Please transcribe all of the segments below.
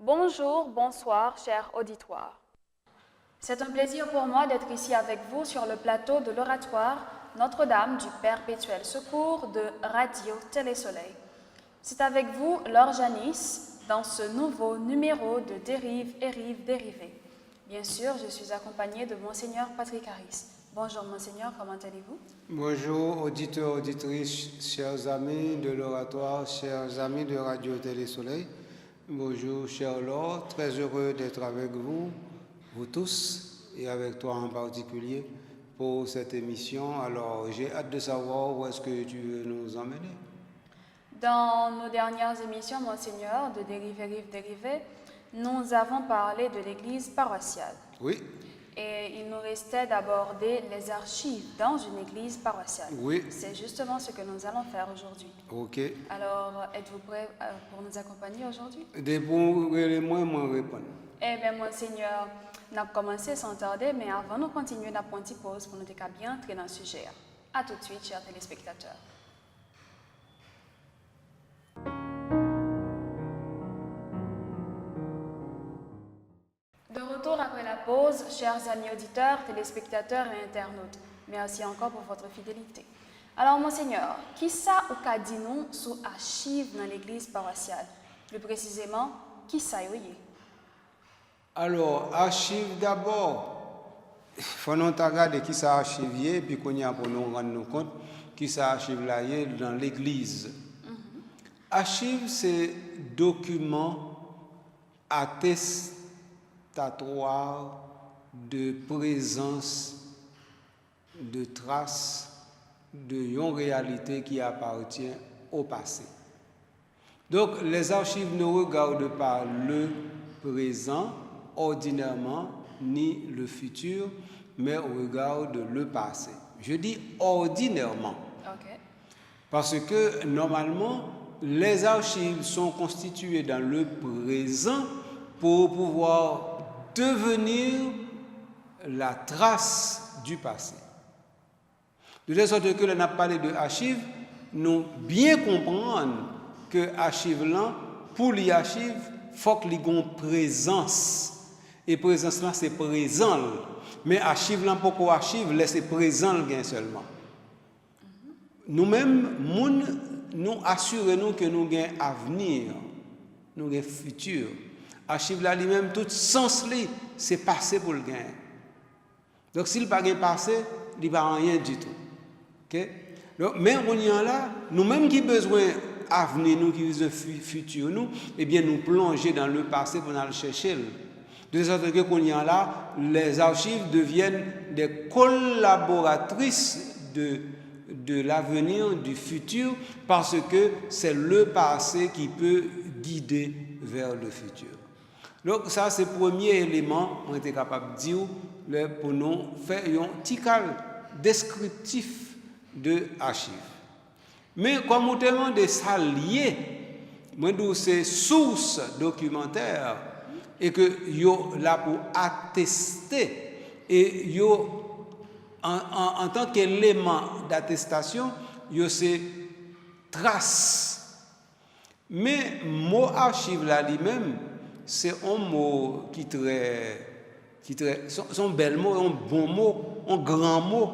Bonjour, bonsoir, cher auditoire. C'est un plaisir pour moi d'être ici avec vous sur le plateau de l'oratoire Notre-Dame du Perpétuel Secours de Radio Télésoleil. C'est avec vous, Laure Janice, dans ce nouveau numéro de Dérive et Rive dérivée. Bien sûr, je suis accompagnée de Monseigneur Patrick Harris. Bonjour Monseigneur, comment allez-vous? Bonjour auditeurs, auditrices, chers amis de l'oratoire, chers amis de Radio Télésoleil. Bonjour cher Laure, très heureux d'être avec vous, vous tous, et avec toi en particulier, pour cette émission. Alors j'ai hâte de savoir où est-ce que tu veux nous emmener. Dans nos dernières émissions, Monseigneur, de Dérive et Rive dérivée, nous avons parlé de l'église paroissiale. Oui. Et il nous restait d'aborder les archives dans une église paroissiale. Oui. C'est justement ce que nous allons faire aujourd'hui. Ok. Alors, êtes-vous prêt pour nous accompagner aujourd'hui? Des bons éléments, moi répondre. Eh bien, Monseigneur, nous avons commencé sans tarder, mais avant de continuer, nous avons une petite pause pour nous bien entrer dans le sujet. À tout de suite, chers téléspectateurs. De retour après la pause, chers amis auditeurs, téléspectateurs et internautes, merci encore pour votre fidélité. Alors, Monseigneur, qui ça ou qu'a dit nous sous archives dans l'église paroissiale? Plus précisément, qui ça y est? Alors, archive d'abord. Il faut nous regarder qui ça archive, puis qu'on y a pour nous rendre compte qui ça archive là dans l'église. Archive, c'est document attestatoire de présence de traces d'une réalité qui appartient au passé. Donc, les archives ne regardent pas le présent ordinairement ni le futur, mais regardent le passé. Je dis ordinairement. Okay. Parce que normalement, les archives sont constituées dans le présent pour pouvoir devenir la trace du passé. De telle sorte que l'on a parlé de archives, nous bien comprendre que archive là, pour les archives, il faut qu'il y ait une présence. Et présence là, c'est présent. Mais archive là, pourquoi archive, là, c'est présent seulement. Nous-mêmes, nous assurons que nous avons avenir, nous avons futur. Archive là, lui-même, tout sens, c'est passé pour le gain. Donc, s'il n'y a pas de passé, il n'y a rien du tout. Okay? Donc, mais on y est là, nous-mêmes qui avons besoin d'avenir, nous qui avons futur, nous, eh bien, nous plonger dans le passé pour aller chercher. De sorte que qu'on y est là, les archives deviennent des collaboratrices de l'avenir, du futur, parce que c'est le passé qui peut guider vers le futur. Donc ça, c'est le premier élément qu'on était capable de dire pour nous faire un petit cal descriptif de archives. Mais comme on demande de s'allier, moi d'où c'est source documentaire et que yo là pour attester et yo en tant qu'élément d'attestation, yo c'est trace. Mais mot archive là lui-même, c'est un mot qui très son bel mot, un bon mot, un grand mot.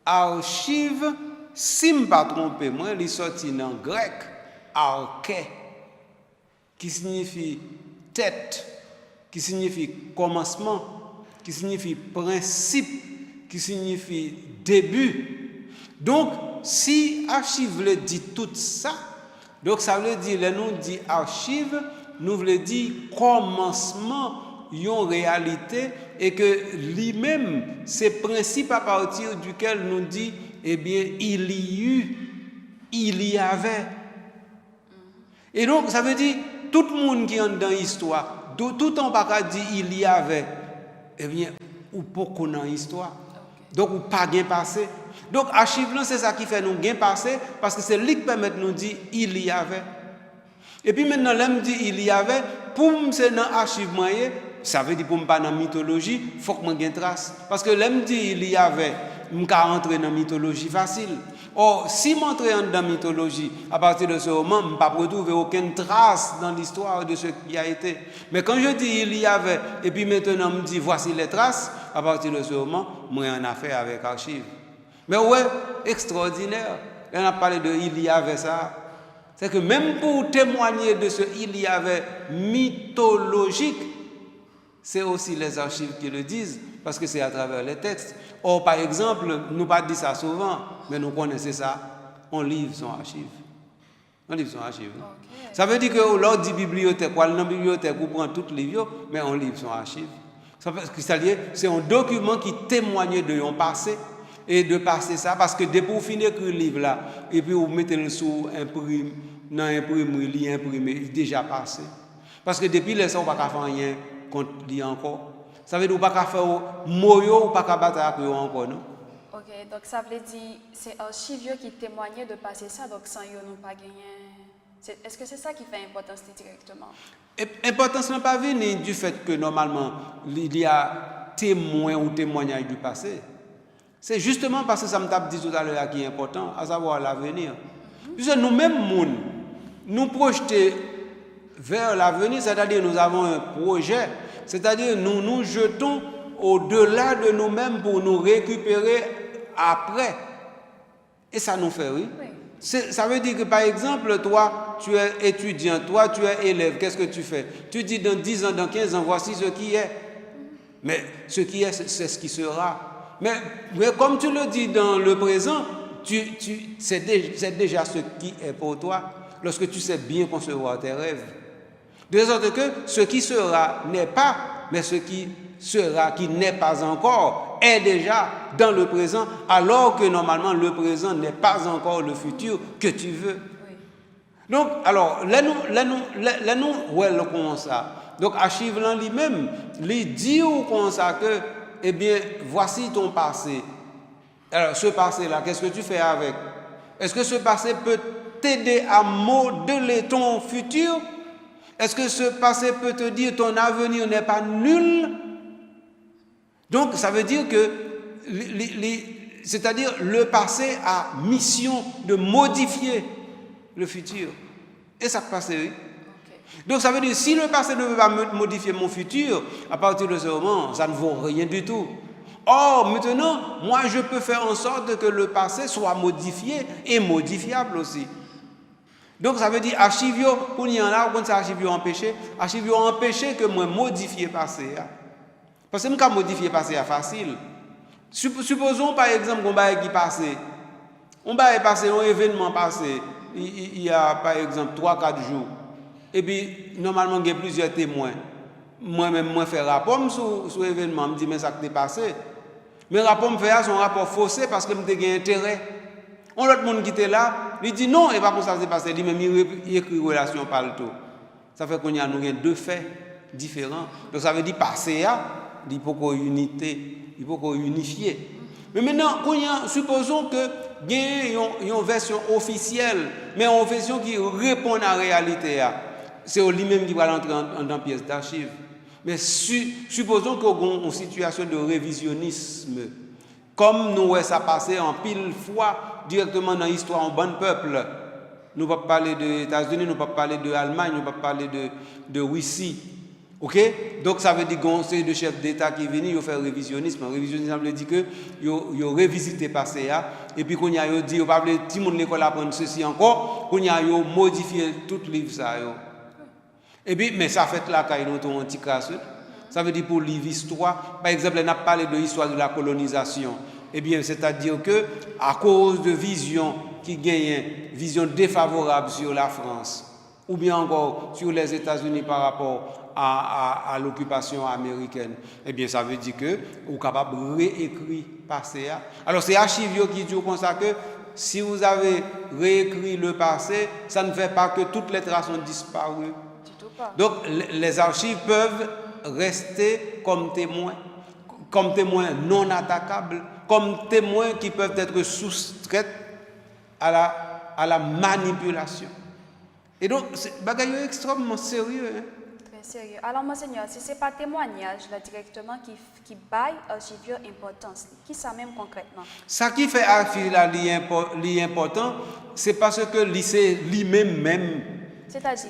Archive, si je ne me pas tromper, moi, il est sorti en grec, arché, qui signifie tête, qui signifie commencement, qui signifie principe, qui signifie début. Donc, si archive veut dire tout ça, donc ça veut dire, là nous dit archive, nous voulons dire commencement, une réalité, et que lui-même, c'est principe à partir duquel nous dit, eh bien, il y eut, il y avait. Et donc, ça veut dire, tout le monde qui est dans l'histoire, tout en pas dit il y avait, eh bien, ou pour qu'on a l'histoire. Donc, ou pas gain passé. Donc, archive, c'est ça qui fait nous gain passé, parce que c'est lui qui permet de nous dire il y avait. Et puis maintenant, l'homme dit il y avait, pour me c'est dans l'archive moyen, ça veut dire pour me pas dans la mythologie, il faut que je gagne trace. Parce que l'homme dit il y avait, je vais rentrer dans la mythologie facile. Or, si m'entrer dans la mythologie, à partir de ce moment, je ne peux pas retrouver aucune trace dans l'histoire de ce qui a été. Mais quand je dis il y avait, et puis maintenant je me dis voici les traces, à partir de ce moment, moi j'ai en affaire avec archives. Mais ouais, extraordinaire. On a parlé de il y avait ça. C'est que même pour témoigner de ce il y avait mythologique, c'est aussi les archives qui le disent, parce que c'est à travers les textes. Or, par exemple, nous pas dit ça souvent, mais nous connaissons ça, on livre son archive. On livre son archive. Okay. Ça veut dire que lors dit bibliothèque, dans la bibliothèque, on prend toutes les livres, mais on livre son archive. C'est-à-dire, c'est un document qui témoigne de son passé, et de passer ça, parce que dès pour finir écrire le livre là, et puis vous mettez le sous imprime, dans l'imprimerie, il est imprimé, il est déjà passé. Parce que depuis les ça, on ne peut pas faire rien contre lui encore. Ça veut dire qu'on ne peut pas faire moyo ou pas battre avec eux encore, non? Ok, donc ça veut dire c'est archives qui témoignent de passer ça, donc sans eux nous pas gagné. Est-ce que c'est ça qui fait importance directement? L'importance n'a pas venu du fait que normalement il y a témoin ou témoignage du passé. C'est justement parce que ça me tape dit tout à l'heure qui est important, à savoir l'avenir. Puisque nous-mêmes, nous projeter vers l'avenir, c'est-à-dire nous avons un projet, c'est-à-dire nous nous jetons au-delà de nous-mêmes pour nous récupérer après. Et ça nous fait, oui. Ça veut dire que, par exemple, toi, tu es étudiant, toi, tu es élève, qu'est-ce que tu fais? Tu dis dans 10 ans, dans 15 ans, voici ce qui est. Mais ce qui est, c'est ce qui sera. Mais comme tu le dis dans le présent, c'est déjà ce qui est pour toi, lorsque tu sais bien concevoir tes rêves. De sorte que ce qui sera n'est pas, mais ce qui sera, qui n'est pas encore, est déjà dans le présent, alors que normalement le présent n'est pas encore le futur que tu veux. Oui. Donc, alors, là nous, ouais, comment ça? Donc, archive là lui-même, lui dit comme ça que, eh bien, voici ton passé. Alors, ce passé-là, qu'est-ce que tu fais avec? Est-ce que ce passé peut t'aider à modeler ton futur? Est-ce que ce passé peut te dire ton avenir n'est pas nul? Donc, ça veut dire que, c'est-à-dire, le passé a mission de modifier le futur. Et ça passe, oui. Donc ça veut dire, si le passé ne veut pas modifier mon futur, à partir de ce moment, ça ne vaut rien du tout. Or, maintenant, moi, je peux faire en sorte que le passé soit modifié et modifiable aussi. Donc ça veut dire, archivio, pour y en là, quand c'est archivio empêché que moi modifier le passé. Parce que moi, modifier le passé est facile. Supposons par exemple qu'on va qui passé. On va passer un événement passé, il y a par exemple 3-4 jours. Et puis, normalement, il y a plusieurs témoins. Moi-même, je fais rapport sur l'événement. Je me dis, mais ça s'est passé. Mais le rapport me fait son rapport faussé parce que je j'ai intérêt. L'autre monde qui était là, il dit non, et pas comme ça s'est passé. Il dit, même il écrit relation par le tout. Ça fait qu'on a deux faits différents. Donc, ça veut dire passer à, il faut qu'on unifier. Mais maintenant, supposons que il y a une version officielle, mais une version qui répond à la réalité. C'est lui-même qui va entrer dans la pièce d'archives. Mais supposons qu'on a une situation de révisionnisme, comme nous ça passé en pile fois directement dans l'histoire en bon peuple. Nous ne pouvons pas parler des États-Unis, nous ne pouvons pas parler de l'Allemagne, nous ne pouvons pas parler de Russie. Ok? Donc ça veut dire qu'on c'est de chefs d'État qui viennent, ils font révisionnisme. Révisionnisme veut dire que ils ont revisité le passé, et puis qu'on y a dit, ils pas tout le monde l'école apprendre ceci encore, qu'on y a modifié tout le livre ça. Et puis, mais ça fait là quand ils ont un petit casse. Ça veut dire pour livre histoire. Par exemple, on a parlé de l'histoire de la colonisation. Eh bien, c'est-à-dire que à cause de vision qui gagnent, vision défavorable sur la France, ou bien encore sur les États-Unis par rapport à l'occupation américaine, eh bien, ça veut dire que vous êtes capable de réécrire le passé. Alors, c'est archives qui disent comme ça que si vous avez réécrit le passé, ça ne fait pas que toutes les traces ont disparu. Du tout pas. Donc, les archives peuvent rester comme témoins non attaquables, comme témoins qui peuvent être soustraits à la manipulation. Et donc, c'est un bagage extrêmement sérieux. Hein? sérieux. Alors, Monseigneur, si ce n'est pas témoignage là, directement qui baille archivio importance, qui ça même concrètement? Ça qui fait archive là l'important, c'est parce que lycée lui-même.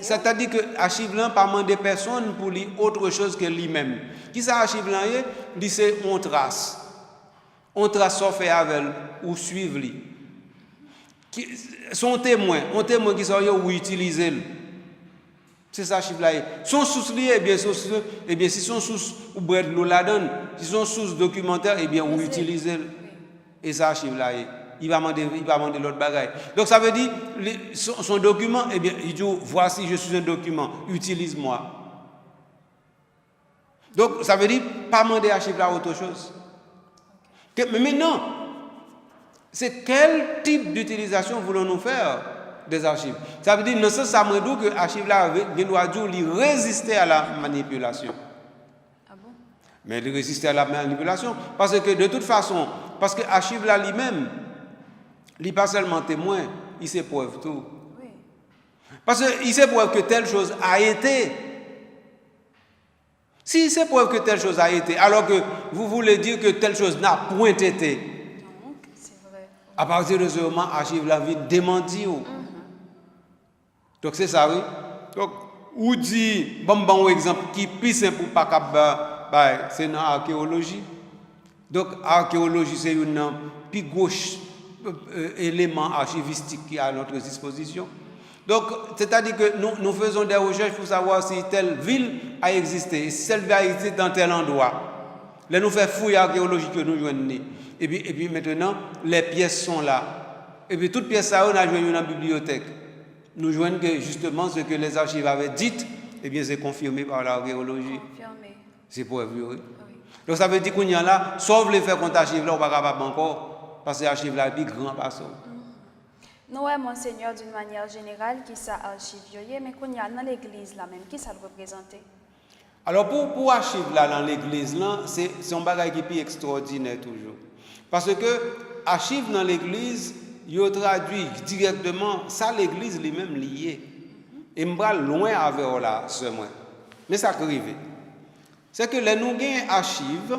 C'est-à-dire que archive là pas demander personne pour lire autre chose que lui-même. Qui ça archive là lycée on trace. On trace ça fait avec ou suivre lui. Son témoin qui sont ou utiliser. C'est ça archive là. Son source lié eh bien si son source ou brève l'eau la donne, si son source documentaire eh bien ou utiliser. Et ça archive là. Il va demander l'autre bagaille. Donc ça veut dire son document, eh bien, il dit voici je suis un document, utilise-moi. Donc ça veut dire pas demander archive là autre chose. Mais maintenant, c'est quel type d'utilisation voulons-nous faire des archives? Ça veut dire non sens ça me dit que archive là doit résister à la manipulation. Ah bon? Mais il résister à la manipulation parce que de toute façon, parce que archive là lui-même il n'est pas seulement témoin, il s'éprouve tout. Oui. Parce qu'il s'éprouve que telle chose a été. S'il s'éprouve que telle chose a été, alors que vous voulez dire que telle chose n'a point été. Donc, c'est vrai. À partir de ce moment, archive la vie démentit. Donc c'est ça, oui. Donc, ou dit, bon exemple, qui plus simple pour pas capable, c'est dans l'archéologie. Donc, l'archéologie, c'est une plus gauche. Éléments archivistiques qui est à notre disposition. Donc, c'est-à-dire que nous faisons des recherches pour savoir si telle ville a existé, et si telle ville a existé dans tel endroit. Là, nous faisons fouille archéologique que nous joignons. Et puis maintenant, les pièces sont là. Et puis toutes pièces, ça, on a joué dans la bibliothèque. Nous joignons que justement ce que les archives avaient dit, eh bien, c'est confirmé par l'archéologie. Confirmé. C'est pour oui. Oui. Donc, ça veut dire qu'on y a là, sauf les faits qu'on archive là, on ne va pas capable encore. Parce que l'archive là est plus grand passant. Nous, Monseigneur, d'une manière générale, qui ça archive, mais qu'on y a dans l'église là même, qui ça le représente? Alors pour archive là dans l'église là, c'est un bagage qui est plus extraordinaire toujours. Parce que archive dans l'église, il traduit directement ça l'église lui-même lié. Et m'bra loin avec là ce moi. Mais ça arrive. C'est que les nous gain archive,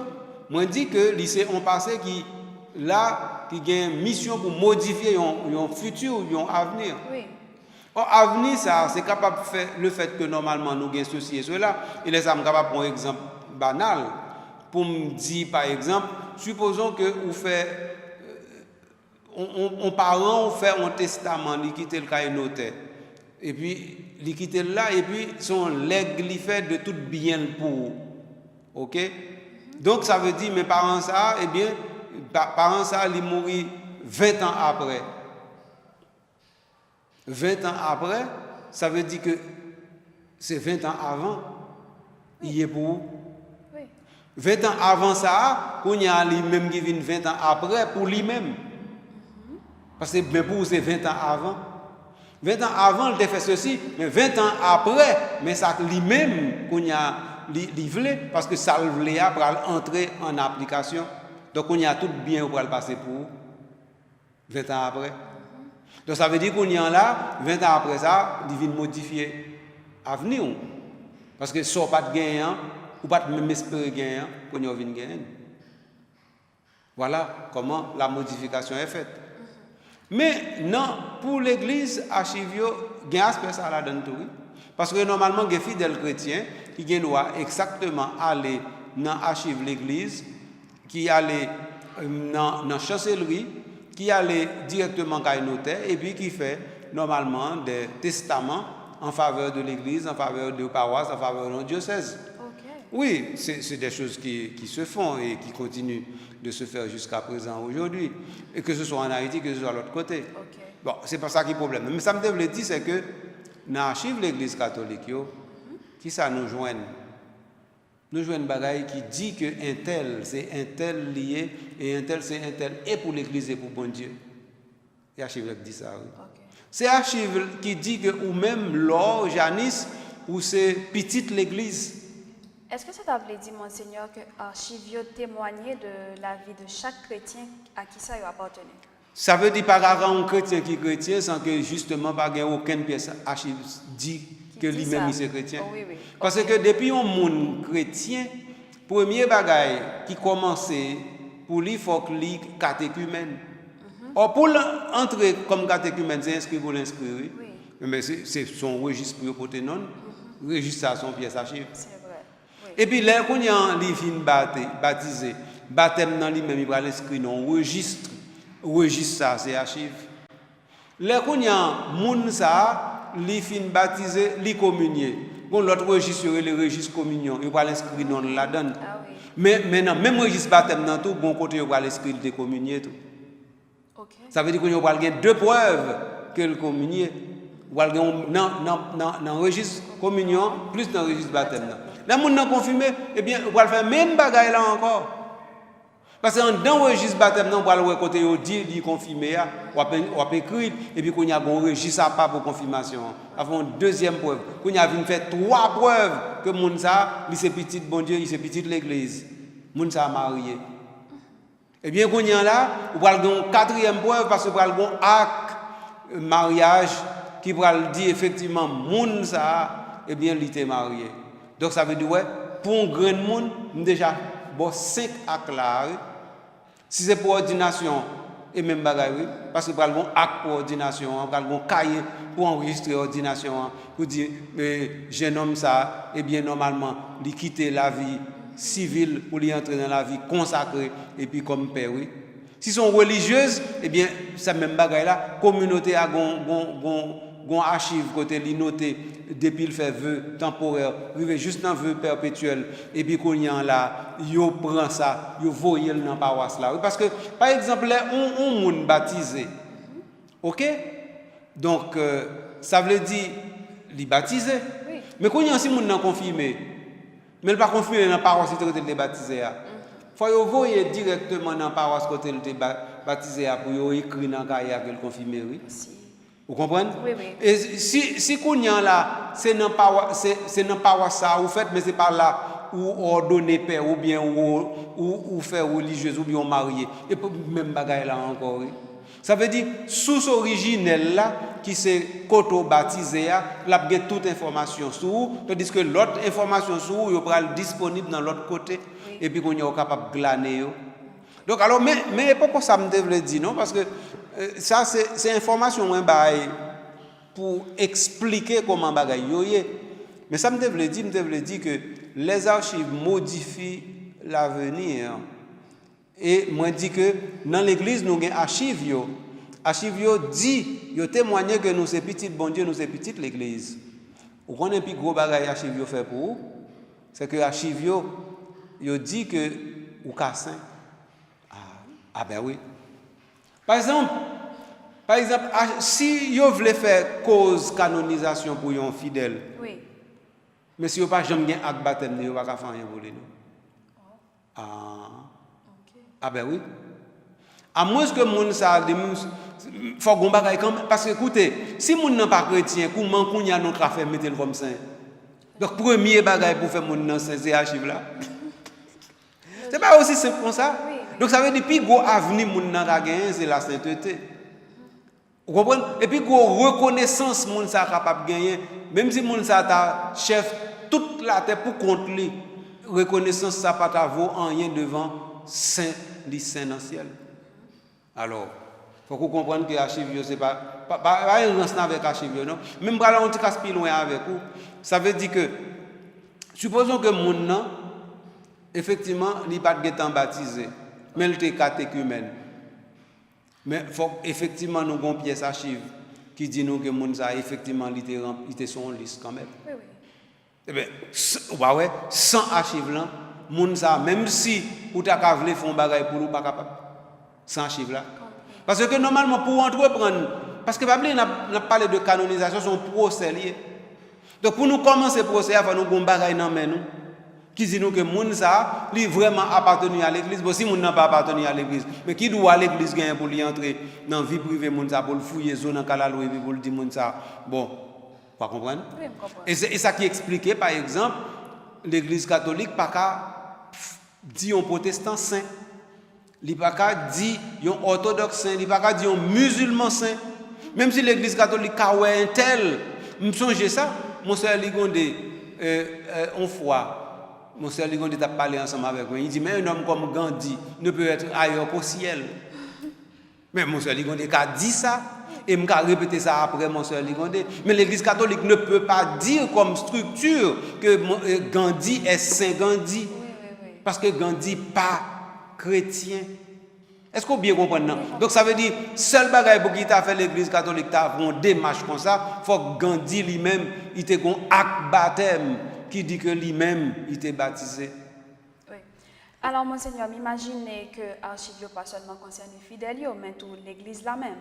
moi dit que lycée on passé qui là qui a une mission pour modifier un futur, un avenir. Oui. Or, avenir, ça, c'est capable de faire le fait que normalement nous avons ceci et cela. Et là, ça me capable de prendre un exemple banal. Pour me dire, par exemple, supposons que vous fait, on parent, on fait un testament, il quitte le cahier notaire. Et puis, il quitte là, et puis son legs il fait de tout bien pour. OK? Donc, ça veut dire, mes parents, ça, eh bien, parents ça, ils mourent 20 ans après. 20 ans après, ça veut dire que c'est 20 ans avant. Oui. Il est pour. Oui. 20 ans avant ça, il y a lui-même qui vient 20 ans après pour lui-même. Parce que mais pour c'est 20 ans avant. 20 ans avant, il a fait ceci, mais 20 ans après, mais ça lui-même qu'on y a livré, parce que ça le voulait pour entrer en application. Donc, on y a tout bien pour le passer pour 20 ans après. Donc, ça veut dire qu'on y a là, 20 ans après ça, il vient modifier l'avenir. Parce que ça pas de gain, ou pas de même espérer gain, qu'on y a vient gain. Voilà comment la modification est faite. Mais non, pour l'église, archivio, il y a un aspect ça là-dedans tout. Parce que normalement, il y a des fidèles chrétiens qui doivent exactement aller dans l'archive de l'église, qui allait dans la chancellerie, qui allait directement à un notaire et puis qui fait normalement des testaments en faveur de l'église, en faveur de paroisse, en faveur de diocèse. Okay. Oui, c'est des choses qui se font et qui continuent de se faire jusqu'à présent aujourd'hui. Et que ce soit en Haïti, que ce soit de l'autre côté. Okay. Bon, c'est pas ça qui est le problème. Mais ça me devait dire, c'est que dans l'archive de l'église catholique, qui ça nous joint? Nous jouons une bagaille qui dit que un tel, c'est un tel lié, et un tel, c'est un tel, et pour l'église et pour bon Dieu. Et l'archive qui dit ça, oui. Okay. C'est l'archive qui dit que, ou même l'or, Janice, ou c'est petite l'église. Est-ce que ça t'a voulu dire, Monseigneur, que l'archive témoignait de la vie de chaque chrétien à qui ça appartenait? Ça veut dire par un chrétien qui est chrétien sans que justement pas aucune pièce archive dit que dit lui-même ça. il est chrétien. Oh, oui, oui. Parce que depuis un monde chrétien, premier bagage qui commençait pour lui, il faut que lui catéchumène. Or, pour entrer comme catéchumène, c'est inscrit pour l'inscrire. Oui. Oui. Mais c'est son registre pour porter non. Registre ça, son pièce archive. C'est vrai. Oui. Et puis, là, quand il y a un livre baptisé, baptême dans lui-même, il va l'inscrire dans registre. Registre ça, c'est archive. Là, quand il y a un monde ça, il fin baptisé, il communier. Bon, l'autre registre, le registre communion, il va l'inscrire dans la donne. Ah oui. Mais maintenant, même registre baptême dans tout, bon côté, il va l'inscrire de communier tout. OK. Ça veut dire qu'on va gagner deux preuves que le communier. Dans le registre communion, plus dans le registre baptême. Là, on a confirmé, eh bien, on va faire même bagaille là encore. Parce que dans le registre baptême, on va le côté où dit confirmer, on va écrire, et puis qu'on y a un registre à part pour confirmation. Avant une deuxième preuve. Qu'on y a fait trois preuves que moun ça, il c'est petit bon Dieu, il c'est petit l'église. Moun ça marié. Eh bien, qu'on y a là, on va le une quatrième preuve parce qu'on va le acte mariage qui va le dire effectivement, moun ça, eh bien, il était marié. Donc ça veut dire, ouais, pour un grand monde, déjà, bon, 5 actes là. Si c'est pour ordination, et même bagaille, oui, parce que nous avons un acte pour ordination, nous avons un cahier pour enregistrer ordination, pour dire, jeune homme ça, eh bien, normalement, il quitte la vie civile pour lui entrer dans la vie consacrée, et puis comme père, oui. Si sont religieuses, eh bien, ça même bagaille là, communauté a gon archive côté li noté depuis le fait vœu temporaire arrivé juste dans vœu perpétuel et puis qu'on y a là yo prend ça yo voyé dans paroisse là parce que par exemple là on monde baptisé OK donc ça veut dire li baptisé Oui. mais qu'on y a aussi monde non confirmé mais il pas confirmé dans paroisse il était baptisé faut yo voyer directement dans paroisse côté il était baptisé pour yo écrit dans cahier qu'il confirmer oui. Vous comprenez? Oui, oui. Et si Kounyan là, c'est dans paroisse ça, vous faites, mais c'est pas là où ordonner père, ou bien ou faire religieuse, ou bien marié. Et même bagaille là encore. Oui. Ça veut dire, source originelle là, qui c'est koto baptisé, là, il y a toute information sur vous, tandis que l'autre information sur vous, il est disponible dans l'autre côté, oui. Et puis qu'on est capable de glaner. Donc, alors, mais pourquoi ça me devait dire, non? Parce que ça, c'est information pour expliquer comment bagaille yoye. Mais ça me devait dire que les archives modifient l'avenir. Et moi dis que dans l'église nous avons archives yo. Archives yo dit, yo témoigné que nous c'est petit bon Dieu, nous c'est petite l'église. Ou qu'on a plus gros bagaille archives yo fait pour c'est que archives yo dit que ou ka saint. Ah ben oui. Par exemple, si vous voulez faire cause canonisation pour un fidèle, oui. Mais si vous n'avez pas jamais un acte baptême, vous ne pouvez pas faire rien pour lui. Ah ben oui. À moins que moun ça faut qu'on bagaille quand même parce que écoutez, si moun n'est pas chrétien, comment qu'on y a notre affaire mettre comme saint. Donc premier bagaille pour faire moun nan saint c'est archive là. C'est pas aussi simple comme ça. Oui. Donc ça veut dire plus gros avenir moun nan ka gagner c'est la sainteté. Vous comprenez? Et puis gros reconnaissance moun ça capable gagner même si moun ça ta chef toute la terre pour compte lui. Reconnaissance ça pas ta vaut en rien devant saint dans le ciel. Alors, il faut qu'on comprenne que l'archive, ce n'est pas un renseignement avec l'archive, non? Même si on casse plus loin avec vous, ça veut dire que, supposons que mon nom, effectivement, il n'est pas baptisé, mais il est catéchumène. Mais il faut effectivement nous avons une pièce archive qui dit nous que mon ça effectivement il était sur une liste quand même. Oui, oui. Eh bien, ouais, sans archive là, moun ça même si ou ta ka vle font bagay pour nous pas capable sans archive là. Parce que normalement pour entreprendre parce que Bible n'a parlé de canonisation son procès lié. Donc pour nous commencer procès il faut nous gon bagay nan men nous qui dit nous que moun ça lui vraiment appartenu à l'église. Bon si moun n'a pas appartenu à l'église, mais qui doit à l'église gagner pour lui entrer dans vie privée moun ça pour le fouiller zone en kalalo et puis pour le dire moun ça. Bon, pas comprendre? Oui, je comprends. Et ça qui expliquait par exemple l'église catholique pas qu'à dit un protestant saint, il pas qu'à dit un orthodoxe saint, il pas qu'à dit un musulman saint. Même si l'église catholique a un tel, me songe ça, mon soeur Ligonde, une fois, mon soeur Ligonde a parlé ensemble avec moi. Il dit, mais un homme comme Gandhi ne peut être ailleurs qu'au ciel. Mais mon soeur Ligonde a dit ça. Et je vais répéter ça après, mon soeur Ligonde. Mais l'Église catholique ne peut pas dire comme structure que Gandhi est Saint Gandhi. Parce que Gandhi n'est pas chrétien. Est-ce qu'on bien comprend? Donc ça veut dire, seul bagage pour qui t'a fait l'Église catholique, t'a fait une démarche comme ça, il faut que Gandhi lui-même, il ait un acte baptême qui dit que lui-même, il était baptisé. Oui. Alors, Monseigneur, imaginez que l'archive pas seulement concerne les fidèles, mais tout l'Église la même.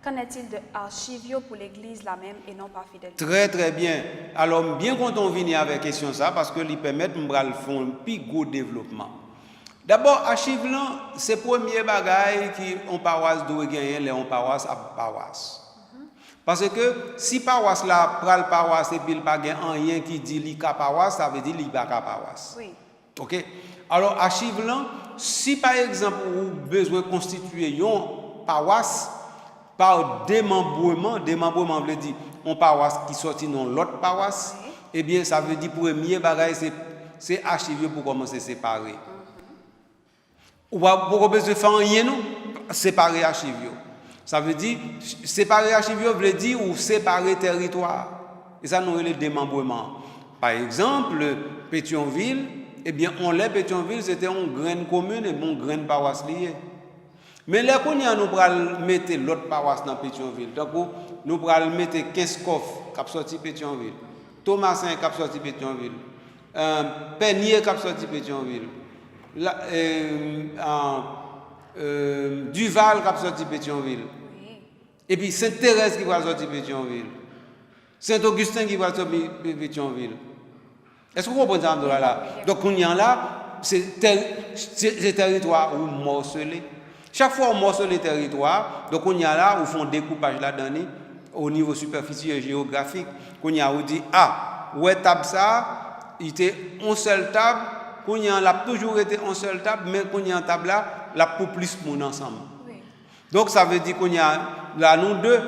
Qu'en est-il de archivio pour l'Église la même et non pas fidèle? Très très bien. Alors, bien quand on vient avec question ça, parce que lui permet de faire un plus gros développement. D'abord, archive là, c'est le premier bagage qui on paroisse doit gagner, les on paroisse à paroisse. Parce que si paroisse là, pral paroisse et puis il pas gagne rien qui dit li ka paroisse, ça veut dire li pas ka paroisse. Oui. OK? Alors, archive là, si par exemple vous besoin de constituer une paroisse par démembrement veut dire une paroisse qui sortit dans l'autre paroisse, eh bien ça veut dire premier bagage c'est archive pour commencer à séparer. Ou pas pour besoin de faire rien non, séparer archive. Ça veut dire séparer archive veut dire ou séparer territoire. Et ça nous le démembrement. Par exemple, Pétionville, eh bien on l'a Pétionville, c'était une grande commune et une grande paroisse liée. Mais là qu'on y a nous pral mettre l'autre paroisse dans Pétionville. Donc nous pral mettre Kinskov qui a sorti Pétionville, Thomasin qui a sorti Pétionville, Pernier qui a sorti Pétionville. Duval qui a sorti Pétionville. Oui. Et puis Sainte-Thérèse qui va sortir Pétionville. Saint-Augustin qui va sortir Pétionville. Est-ce que vous comprenez ça là? Donc on y a là, c'est territoire où morcelé. Chaque fois on morcelle les territoires, donc on y a là où font découpage là-dedans au niveau superficiel géographique. On y a où dit ouais table ça, il était une seule table. Qu'on y a toujours été en seule table, mais qu'on y a en table là, la pour plus monde ensemble. Oui. Donc ça veut dire qu'on y a là nous deux,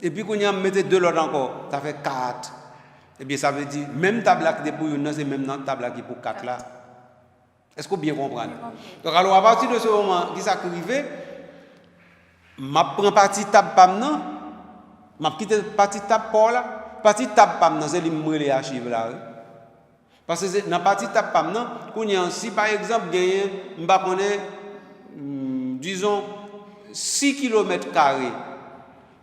et puis qu'on y a mettre deux l'autre encore, ça fait 4. Et bien ça veut dire même table là qui est pour une, c'est même table là qui est pour 4 là. Est-ce que vous bien comprenez? Donc alors à partir de ce moment qui s'arrive, m'a prend partie table pam nan, m'a quitté partie table pour là, partie table pam nan c'est les archives là. Parce que dans la partie table pam nan, si par exemple disons 6 km².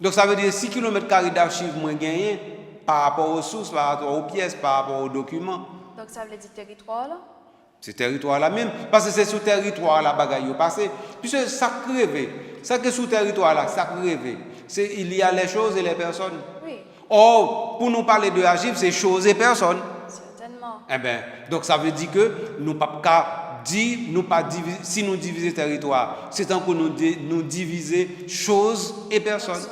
Donc ça veut dire 6 km² d'archives moins gagné par rapport aux sources, par rapport aux pièces, par rapport aux documents. Donc ça veut dire territoire là? C'est territoire là même parce que c'est sous territoire là bagaille passé. Puisque ça crève, ça que sous territoire là, ça crève. C'est il y a les choses et les personnes. Oui. Or pour nous parler de archives, c'est choses et personnes. Eh bien, donc ça veut dire que nous ne pouvons pas dire, si nous divisons territoire, c'est tant que nous diviser choses et personnes.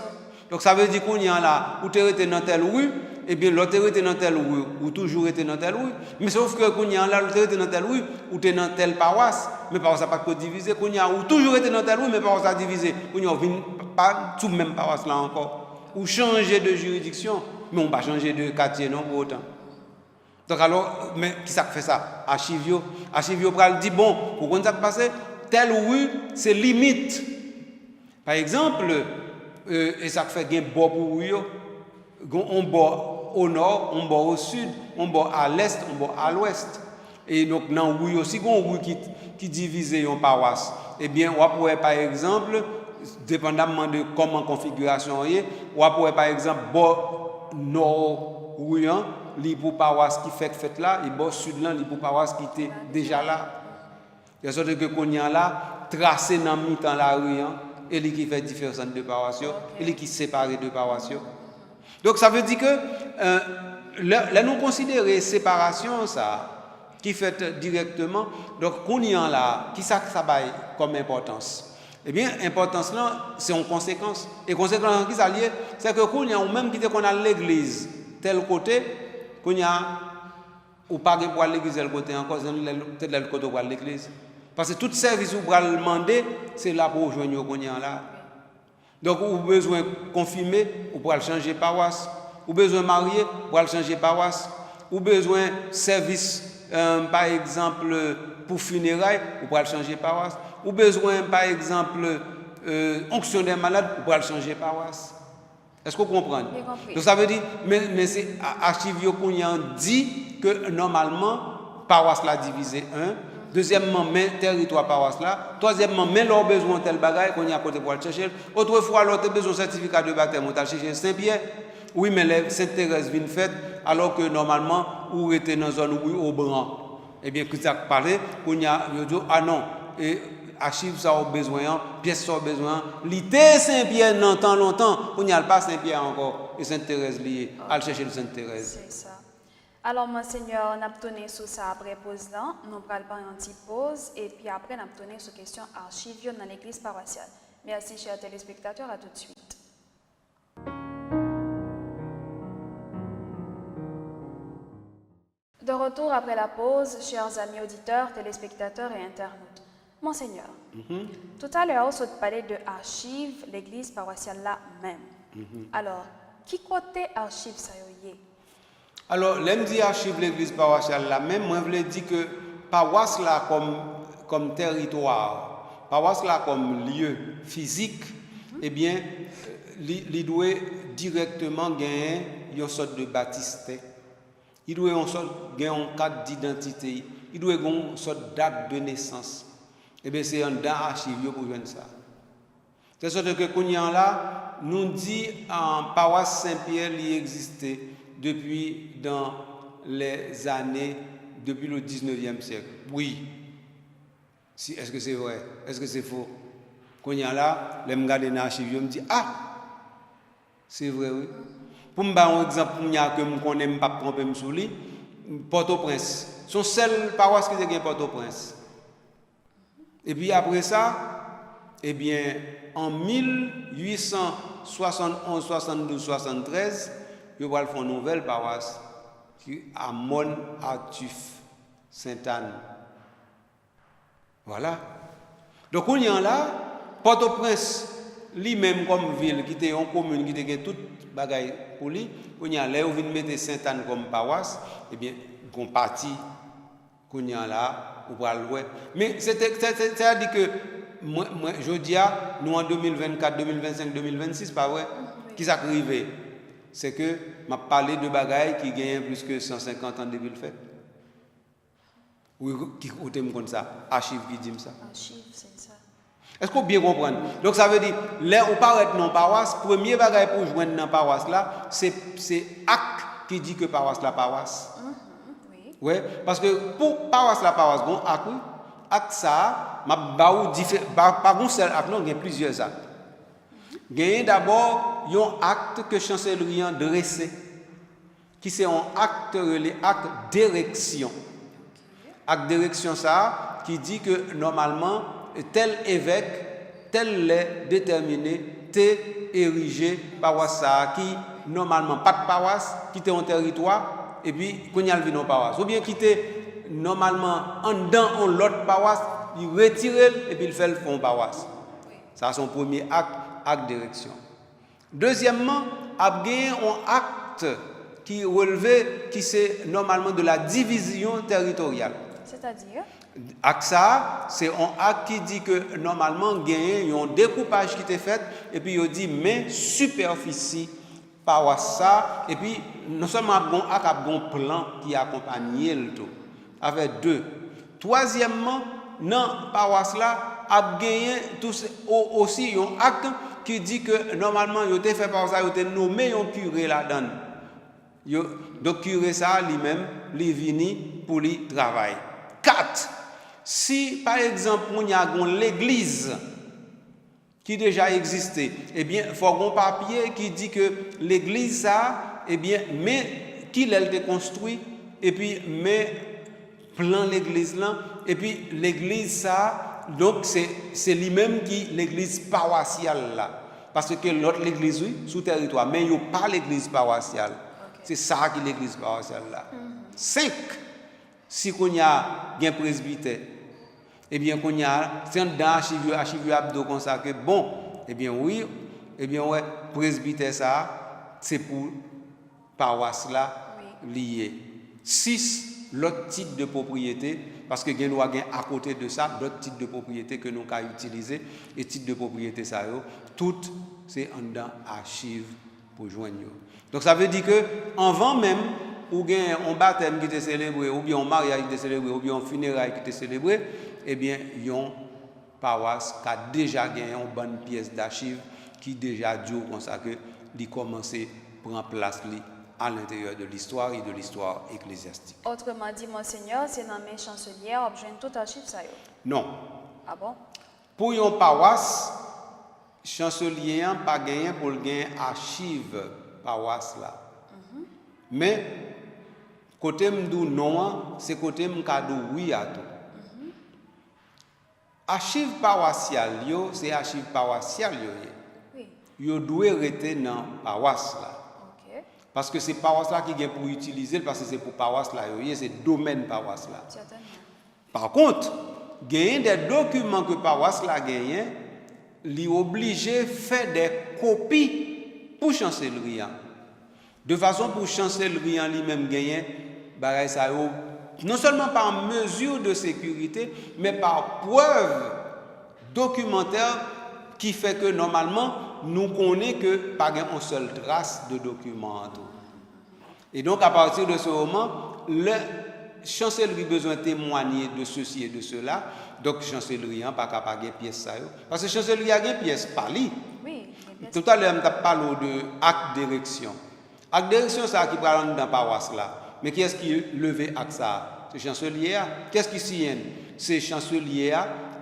Donc ça veut dire qu'on y a là, où tu es dans telle rue, et bien l'autre est dans telle rue, ou toujours été dans telle rue. Mais sauf que qu'on y a là, l'autre est dans telle rue, ou tu es dans telle paroisse, mais paroisse n'a pas que diviser, qu'on y a ou toujours été dans telle rue, mais paroisse a divisé. Qu'on y a pas tout même paroisse là encore. Ou changer de juridiction, mais on ne va pas changer de quartier non pour autant. Donc alors, mais qui ça fait ça? Archivio pral dit bon, pour qu'on ça passe, telle rue, c'est limite. Par exemple, et ça fait gain bord pour rue, on bord au nord, on bord au sud, on bord à l'est, on bord à l'ouest. Et donc dans rue aussi, on rue qui divise une paroisse. Eh bien, on pourrait par exemple, dépendamment de comment configuration est, on pourrait par exemple bord nord rue li pour paroisse qui fait là et bord sud là li pour paroisse qui était déjà là. De sorte que qu'on y a là tracé dans mi-temps la rue et li qui fait différence de paroisse et li qui sépare de paroisse. Donc ça veut dire que là nous considérer séparation ça qui fait directement donc qu'on y a là qui ça bail comme importance. Eh bien importance là c'est une conséquence et conséquence qui ça lié c'est que qu'on y a même qui qu'on a l'église tel côté qu'on y a ou pas pour l'église de côté encore c'est de l'autre côté pour l'église parce que tout service vous va demander c'est là pour joindre qu'on y a là donc vous besoin confirmer ou pour changer paroisse Ou besoin marié, pour aller changer paroisse. Ou besoin service, par exemple, pour funérailles, pour aller changer paroisse. Ou besoin, par exemple, onction des malades, pour aller changer paroisse. Est-ce que vous comprenez? Donc ça veut dire, mais c'est archive qu'on y a dit que normalement, paroisse la divisé 1. Deuxièmement, mais territoire paroisse là. Troisièmement, mais leur besoin tel bagage qu'on y a à côté pour aller chercher. Autrefois, l'autre besoin de certificat de baptême, on a cherché Saint-Pierre. Oui, mais les Sainte-Thérèse vient faite alors que normalement, où était dans une zone où au blanc. Eh bien, que ça parlait, qu'on y a dit, ah non, et archive ça au besoin, pièce ça au besoin. L'ité Saint-Pierre dans tant longtemps, on n'y a pas Saint-Pierre encore et Sainte-Thérèse liée. Allez chercher le Sainte-Thérèse. C'est ça. Alors, Monseigneur, on a tourné sur ça après pause là. Nous allons faire une petite pause et puis après, on a tourné sur question archives dans l'église paroissiale. Merci, chers téléspectateurs. À tout de suite. De retour après la pause, chers amis auditeurs, téléspectateurs et internautes. Monseigneur, tout à l'heure, on a parlé de archives, l'église paroissiale là même. Alors, qui côté archives ça y est? Alors, l'aime dit archive l'église paroissiale là même, moi je voulais dire que paroisse là comme territoire, paroisse là comme lieu physique, eh bien, il doit directement gagner une sorte de baptistère. Il doit gagner un cadre d'identité. Il doit gagner une sorte de date de naissance. Eh bien, c'est un dans archive pour jouer ça. C'est sorte que quand là, nous dit en paroisse Saint-Pierre, il existait depuis dans les années, depuis le 19e siècle. Oui. Est-ce que c'est vrai? Est-ce que c'est faux? Quand là, les regarder dans l'archive, je me dis, ah, c'est vrai, oui. Pour me donner un exemple, que je ne connais pas tromper sur lui, Port-au-Prince. Son seul paroisse qui est Port-au-Prince. Et puis après ça, eh bien, en 1871, 72, 73, je vais faire une nouvelle paroisse qui est à Mont-Artuf, Sainte-Anne. Voilà. Donc, on y a là, Port-au-Prince, lui-même comme ville, qui était en commune, qui était toute bagaille pour lui, on y a là, on vient mettre Sainte-Anne comme paroisse, eh bien, on partit, qu'on y a là, on va le voir. Mais c'est-à-dire que, moi, je dis, nous en 2024, 2025, 2026, pas vrai, qui s'est arrivé? C'est que, m'a parlé de bagaille qui gagne plus que 150 ans depuis le fait. Oui, qui côté comme ça, archive qui dit ça. Archive, c'est ça. Est-ce qu'on bien comprendre? Donc ça veut dire, là on paraît dans paroisse, premier bagage pour joindre dans paroisse là, c'est acte qui dit que paroisse la paroisse. Oui. Ouais, parce que pour paroisse la paroisse, bon acte ça, m'a baou par un seul acte, non, il y a plusieurs actes. Il y a d'abord un acte que chancellerie a dressé, qui c'est un acte relé, acte d'érection. Acte d'érection ça, qui dit que normalement tel évêque, tel est déterminé, t'es érigé paroisse ça, qui normalement pas de paroisse, qui était en territoire, et puis qu'on y a le vin en paroisse. Ou bien qui était normalement en dedans l'autre paroisse, il retire et puis il fait le fond paroisse. Ça c'est son premier acte d'érection. Deuxièmement, il y a un acte qui relevait, qui c'est normalement de la division territoriale. C'est-à-dire? Acte ça, c'est un acte qui dit que normalement, il y a un découpage qui est fait, et puis il dit, mais superficie, paroisse ça, et puis non seulement il y a un plan qui accompagne le tout, avec deux. Troisièmement, dans paroisse là, il y a aussi un acte qui dit que normalement, il a fait par ça, il a nommé un curé là-dedans. Donc, curé ça lui-même, il est venu pour lui travailler. 4. Si, par exemple, on y a l'église qui déjà existait, eh bien, il faut un papier qui dit que l'église, ça, eh bien, mais qui l'a été construit, et puis, mais plan l'église là, et puis l'église, ça, donc, c'est lui-même qui, l'église paroissiale là. Parce que l'autre l'église, oui, sous territoire, mais il n'y a pas l'église paroissiale. Okay. C'est ça qui est l'église paroissiale là. 5. Si on y a un presbytère, eh bien qu'on y a, c'est dans archive abdo comme ça que bon, eh bien oui, eh bien ouais, presbytère ça, c'est pour paroisse là liées. 6 l'autre titre de propriété parce que il y a à côté de ça d'autres titres de propriété que nous avons utiliser et titres de propriété ça toutes c'est en dans archive pour joindre. Donc ça veut dire que avant même ou bien un baptême qui était célébré ou bien un mariage qui était célébré ou bien un funérail qui était célébré, eh bien yon paroisse qui a déjà gagné une bonne pièce d'archive qui déjà dit comme ça que il commencer prendre place à l'intérieur de l'histoire et de l'histoire ecclésiastique. Autrement dit, Monseigneur, c'est dans mes chanceliers, on obtient tout archive ça. Non. Ah bon? Pour une paroisse, chancelier n'a pas gagné pour gagner archive paroisse là. Mais côté m'dou non, c'est côté m'kadou oui à tout. Archive paroissiale c'est archive paroissiale Oui. Yo doit rester dans paroisse là. OK. Parce que c'est paroisse là qui est pour utiliser parce que c'est pour paroisse là c'est domaine paroisse là. Certainement. Par contre, gagner des documents que paroisse là gagne, li obligé faire des copies pour chancellerie. De façon pour chancellerie en lui-même gagner bagay ça non seulement par mesure de sécurité mais par preuve documentaire qui fait que normalement nous connaissons que pas une seule trace de document en tout. Et donc à partir de ce moment, le chancellerie besoin de témoigner de ceci et de cela. Donc chancellerie pas capable de pièce ça parce que chancellerie a une pièce pali. Oui. Tout à l'heure on parlé de acte d'érection. Acte d'érection ça qui parle dans paroisse là. Mais qui est-ce qui levé acte ça? C'est chancelier. Qu'est-ce qui signe? C'est chancelier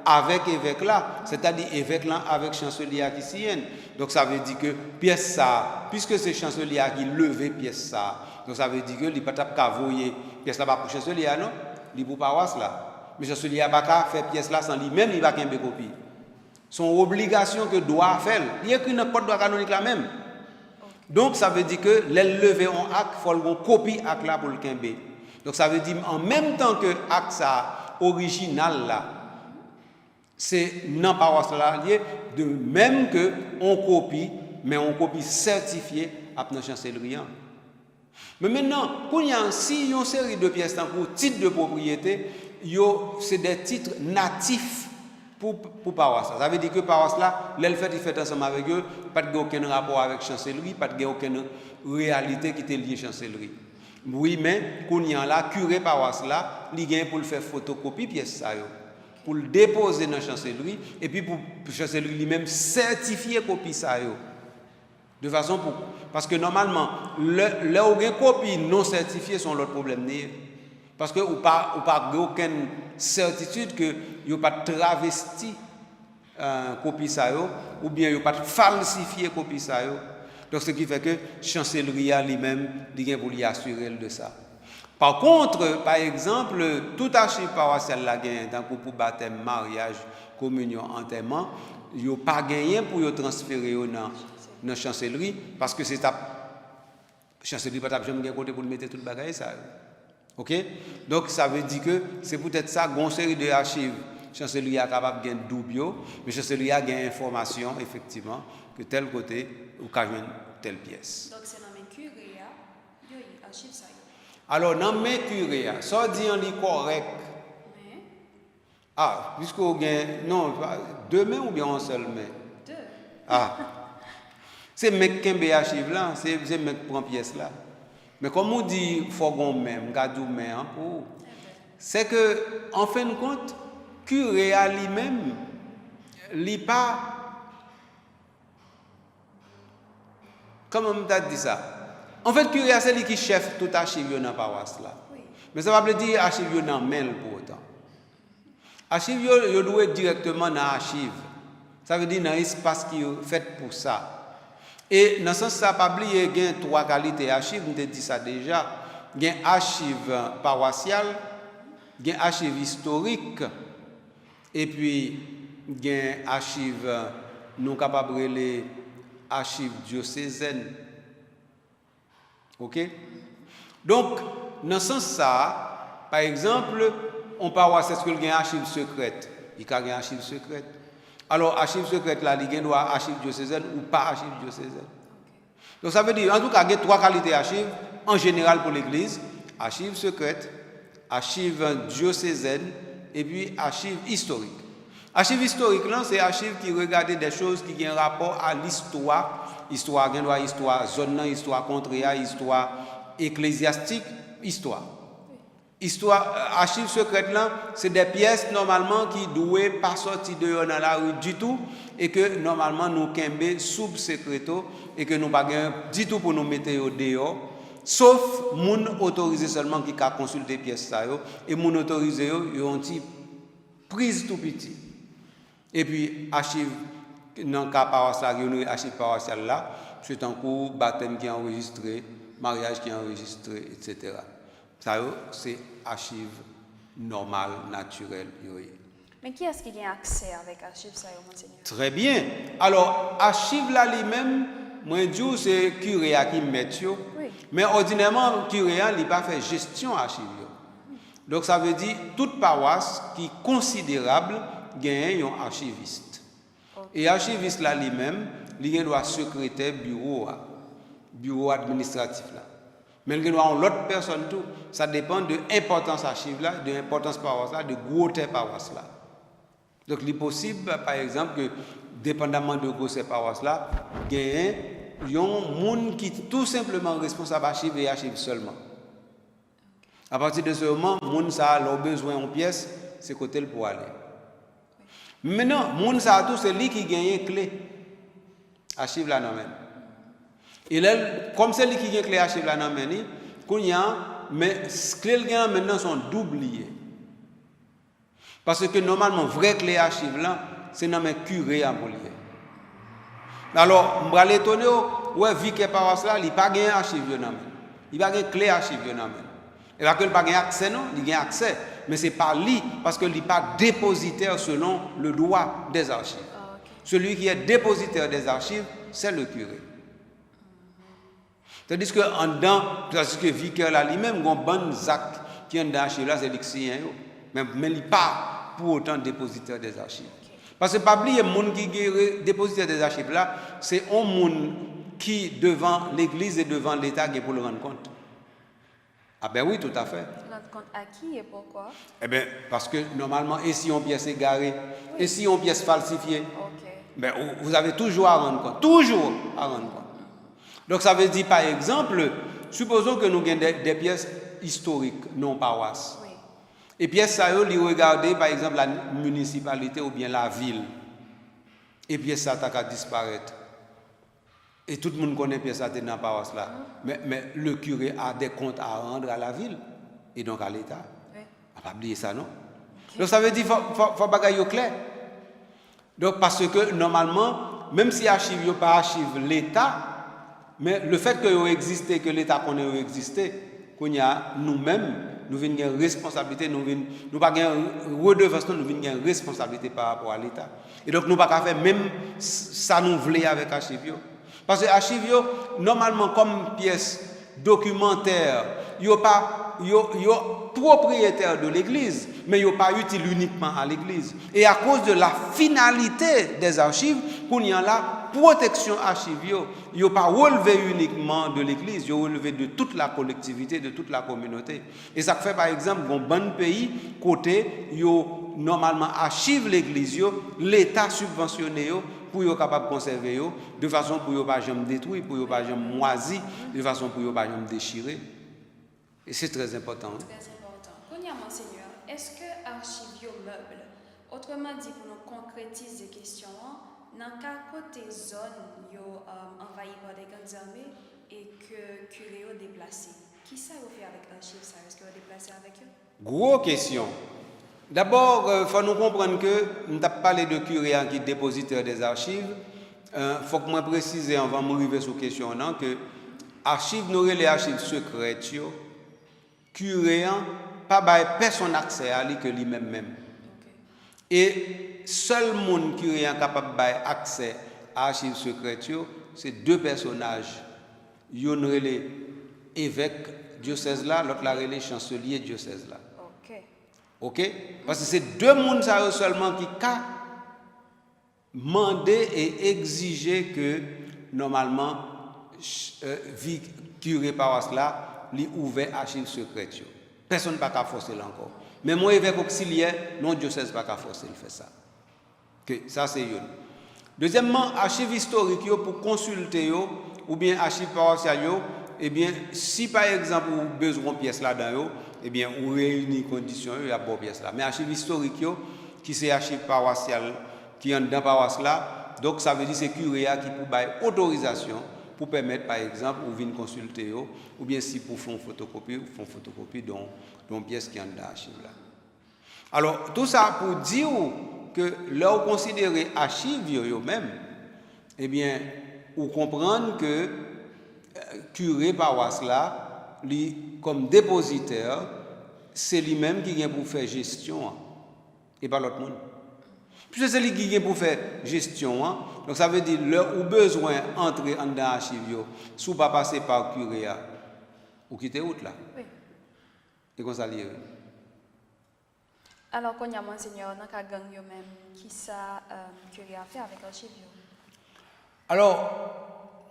avec évêque là, c'est-à-dire évêque là avec chancelier qui signe. Donc ça veut dire que pièce ça, puisque c'est chancelier qui levé pièce ça. Donc ça veut dire que il pas qu'à voyer pièce là pas pour chancelier non, il pour paroisse là. Mais chancelier pas qu'à faire pièce là sans lui-même il va qu'un copie. Son obligation que doit faire, il écrit dans code droit canonique là même. Donc ça veut dire que les lever en acte, il faut une copie acte là pour le kembe. Donc ça veut dire en même temps que acte ça original là, c'est non paroisse là lié de même que on copie, mais on copie certifiée à la chancellerie. Mais maintenant, pour y a si une série de pièces pour titre de propriété, c'est des titres natifs pour paroisse. Ça veut dire que paroisse là, l'elle fait ensemble avec eux, pas de aucun rapport avec chancellerie, pas de aucune réalité qui est liée chancellerie. Oui, mais qu'on y a là, curé paroisse là, il gagne pour le faire photocopie pièce ça pour le déposer dans la chancellerie et puis pour la chancellerie lui-même certifier copie ça de façon pour parce que normalement les copies non certifiées sont l'autre problème parce que ou pas aucune certitude que yo pas travesti copie ça ou bien yo pas falsifier copie ça donc ce qui fait que chancellerie lui-même il pour lui assurer de ça. Par contre, par exemple, tout archive paroissiale la gagne dans pour baptême, mariage, communion, enterrement, yo pas gagné pour yo transférer dans la chancellerie parce que c'est ta chancellerie pas t'a jamais côté pour mettre tout le bagage ça. OK? Donc ça veut dire que c'est peut-être ça une série de archives chancellerie est capable de gagner double mais chancellerie a gagné information effectivement que tel côté ou ka joindre telle pièce. Donc c'est dans mes curés yo archive ça. Alors dans mes curés ça dit en li correct. Ah, puisque vous gagnez non, deux mains ou bien un seul main? Deux. Ah. C'est mec qui a archive là, c'est mec qui prend pièce là. Mais comme on dit faut qu'on même, gardou main pour c'est que en fin de compte curé à lui-même li pas comment on t'a dit ça? En fait curé c'est lui qui chef tout archive dans la paroisse là. Oui. Mais ça veut pas dire archive dans mail pour autant. Archive yo doit directement dans archive. Ça veut dire dans espace qui est fait pour ça. Et dans ce sens ça pas oublier il y a trois qualités archive, on te dit ça déjà. Il y a archive paroissiale, il y a archive historique et puis il y a archive non capable les archives diocésaines. OK? Donc dans ce sens ça, par exemple, on paroisse est-ce qu'il y a une archive secrète? Il y a une archive secrète. Alors, archive secrète là, il y a archive diocésaine ou pas archive diocésaine. Donc ça veut dire, en tout cas, il y a 3 qualités d'archives en général pour l'Église. Archives secrètes, archives diocésaines et puis archives historiques. Archives historiques, c'est archives qui regardent des choses qui ont un rapport à l'histoire. Histoire, zone, histoire contraire, histoire ecclésiastique, histoire. Archives secrètes là, c'est des pièces normalement qui ne doivent pas sortir dehors dans la rue du tout et que normalement nous kembe sous secreto et que nous pas du tout pour nous mettre dehors, sauf moun autorisé seulement qui a consulté pièces ça et moun autorisé yo ont prise tout petit. Et puis archives dans le cas paroissial, archives paroissiales là, c'est un cours baptême qui est enregistré, mariage qui est enregistré, etc. Ça, c'est archives normales, naturelles. Mais qui est-ce qui a accès avec archives ça, monseigneur? Très bien. Alors, archives là lui-même, moi je dis c'est curé qui met yo. Oui. Mais ordinairement, curé il pas fait gestion archives. Donc ça veut dire toute paroisse qui est considérable gagne un archiviste. Okay. Et archiviste là lui-même, il doit secrétaire bureau administratif là. Mais il doit l'autre personne tout, ça dépend de l'importance archive là, de l'importance paroisse là, de grosseur paroisse là. Donc il est possible par exemple que dépendamment de grosseur paroisse là, gagne un monde qui est tout simplement responsable archive et archive seulement. À partir de ce moment, monde ça a besoin en pièce, c'est côté pour aller. Maintenant, monde ça a tout c'est lui qui gagne clé archive là non même. Et là, comme c'est lui qui gagne clé archive là non même, mais clé maintenant sont doubliées. Parce que normalement vrai clé archive là, c'est dans mes curé à molier. Alors, je vais l'étonner, ouais, vu que paroisse là, il pas gagne archive non même. Il pas gagne clé archive non même. Et là que il pas gagne accès non, il gagne accès, mais c'est pas lui parce que il n'est pas dépositaire selon le droit des archives. Ah, okay. Celui qui est dépositaire des archives, c'est le curé. Tandis que en dedans, parce que vicaire là lui-même un bon zac qui est dans l'archive là, c'est l'excien, mais il n'est pas pour autant dépositaire des archives. Okay. Parce que pas oublier monde qui est dépositaire des archives là, c'est un monde qui devant l'église et devant l'État qui est pour le rendre compte. Ah ben oui, tout à fait. Rendre compte à qui et pourquoi? Eh bien, parce que normalement, et si on pièce égarée, oui. Et si on pièce falsifiée, okay. Ben, vous avez toujours à rendre compte. Toujours à rendre compte. Donc ça veut dire, par exemple, supposons que nous avons des pièces historiques, non paroisses. Oui. Et pièces, ça, les regarder, par exemple, la municipalité ou bien la ville. Et pièces, ça a disparaître. Et tout le monde connaît pièce ça dans la paroisse là. Mais le curé a des comptes à rendre à la ville et donc à l'État. Oui. On ne va pas oublier ça, non? Okay. Donc ça veut dire qu'il faut bagailler clair. Donc parce que normalement, même si archive n'est pas archive l'État, mais le fait que existe, que l'État connaît exister, qu'on y a nous-mêmes, nous avons une responsabilité, nous pas une redevance, nous avons une responsabilité par rapport à l'État. Et donc nous ne pouvons pas faire même ça nous voulons avec archive. Parce que archive normalement comme pièce documentaire, yo pas propriétaire de l'église, mais yo pas utile uniquement à l'église. Et à cause de la finalité des archives, qu'on y a la protection archive yo pas relevé uniquement de l'église, yo relevé de toute la collectivité, de toute la communauté. Et ça fait par exemple un bon pays côté yo normalement archive l'église l'État subventionné pour être capable de conserver de façon pour ne pas jamais détruire, pour ne pas jamais moisir, de façon pour ne pas jamais déchirer. Et c'est très important. Très important. Konya, monseigneur, est-ce que archive meuble, autrement dit pour nous concrétiser ces questions, dans quel côté zone envahi par des grandes armées et que curé ont déplacé, qui ça vous fait avec archive ça? Est-ce que vous déplacé avec eux? Gros question. D'abord, il faut nous comprendre que nous avons parlé de curé qui est dépositaire des archives. Il faut que je précise avant de arriver sur la question que archives, nous les archives secrètes, curé pas personne accès à lui que lui-même même. Okay. Et seul monde curé capable d'avoir accès à archives secrètes, c'est deux personnages. Yon relé évêque diocèse là, l'autre la relé chancelier diocèse là. OK? Parce que c'est deux mondes seulement qui ont demandé et exigé que, normalement, curé paroisse là, li ouvert archives secrètes yo. Personne pas qu'à forcer là encore. Mais moi évêque auxiliaire, non diocèse pas qu'à forcer le fait ça. Que ça c'est une. Deuxièmement, archives historiques yo pour consulter yo ou bien archives paroissiales yo, eh bien si par exemple vous besoin pièce là-dedans yo, eh bien on réunit conditions yo, il y a bonne pièce là. Mais archives historiques yo qui c'est archives paroissiales qui en dans paroisse là, donc ça veut dire c'est curé qui pour bailler autorisation pour permettre par exemple ou venir consulter yo, ou bien si pour faire une photocopie d'une pièce qui est dans l'archive là. Alors tout ça pour dire que là, vous considérez archives eux-mêmes, eh bien, vous comprenez que curé paroisse là, comme dépositaire, c'est lui-même qui vient pour faire gestion et pas l'autre monde. Puisque c'est lui qui vient pour faire gestion, donc ça veut dire là où besoin d'entrer dans l'archive, si vous ne pas passer par curé, vous quittez route là. Oui. Et comme ça lié. Alors, quand il y a monseigneur, dans le gang même, qui ça curé à faire avec l'archive? Alors,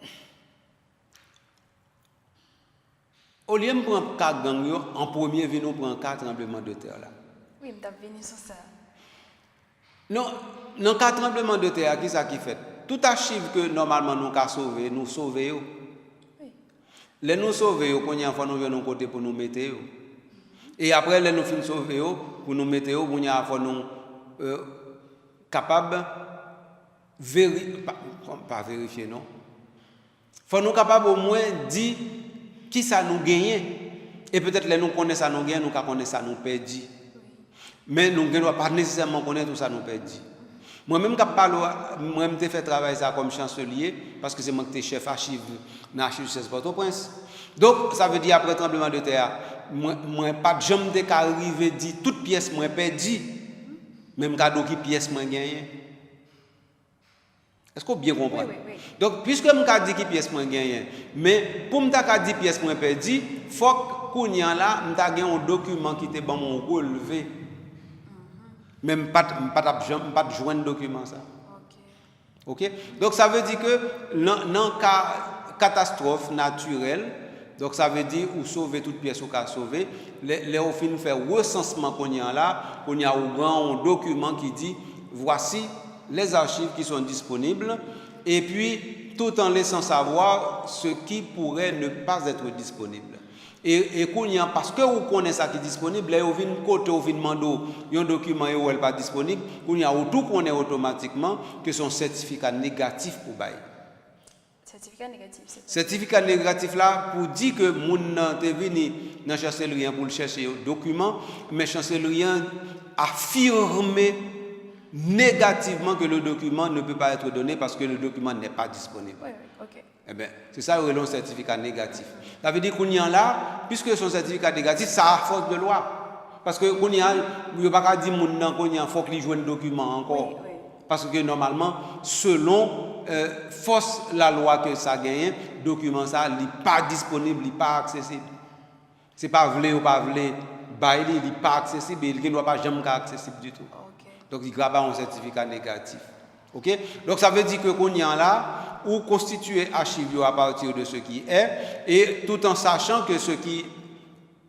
au lieu de prendre 4 gangs, en premier, nous prendre 4 tremblements de terre là. Oui, je suis venu sur ça. Non, dans 4 tremblements de terre, qui ça qui fait? Tout archive que normalement nous avons sauvé, nous sauvons. Oui. Les nous sauver, qu'on y a fois nous venons côté pour nous mettre. Et après, les nous finissons sauver pour nous mettre, pour nous avoir nous capables pas vérifier non. Faut nous capables au moins dire qui ça nous gagne et peut-être les nous connaissent ça nous gagne, nous connaissons ça nous perdu. Mais nous ne devons pas nécessairement connaître tout ça nous perdu. Moi-même quand parle moi-même j'ai fait travailler ça comme chancelier parce que c'est moi qui suis chef archive dans l'archive de Port-au-Prince. Donc ça veut dire après tremblement de terre, moi pas jamais arrivé dire toute pièce moi perdu. Même cadeau qui pièce moi gagné. Est-ce que vous bien comprenez? Oui, oui, oui. Donc, puisque je me dis qui pièce moins gagné, mais pour me dire pièce moins perdu, il faut que là, je un document qui était bon mon relevé. Même pas de joindre document ça. OK? Donc ça veut dire que dans cas catastrophe naturelle, donc ça veut dire ou sauver toute pièce ou qu'à sauver, les au fin faire recensement qu'on y a là, qu'on y a un document qui dit voici les archives qui sont disponibles et puis tout en laissant savoir ce qui pourrait ne pas être disponible. Et parce que vous connaissez ça qui est disponible, vous venez côté, vous demandez un document qui n'est pas disponible, vous tout connaît automatiquement que son certificat négatif pour bail. Certificat négatif, c'est quoi? Certificat négatif là pour dire que moun est venu dans la chancellerie pour chercher un document, mais la chancellerie affirme négativement que le document ne peut pas être donné parce que le document n'est pas disponible. Oui, oui, ok. Eh bien, c'est ça le certificat négatif. Ça veut dire qu'on y a là, puisque son certificat négatif, ça a force de loi. Parce que qu'on y a, il n'y a pas dire qu'il faut qu'il joue un document encore. Oui, oui. Parce que normalement, selon force la loi que ça gagne, le document ça n'est pas disponible, il n'est pas accessible. C'est pas voulu ou pas voulu, il n'est pas accessible, il ne doit pas jamais être accessible du tout. Okay. Donc il grave un certificat négatif. OK? Donc ça veut dire que qu'on y a là ou constituer archive à partir de ce qui est et tout en sachant que ce qui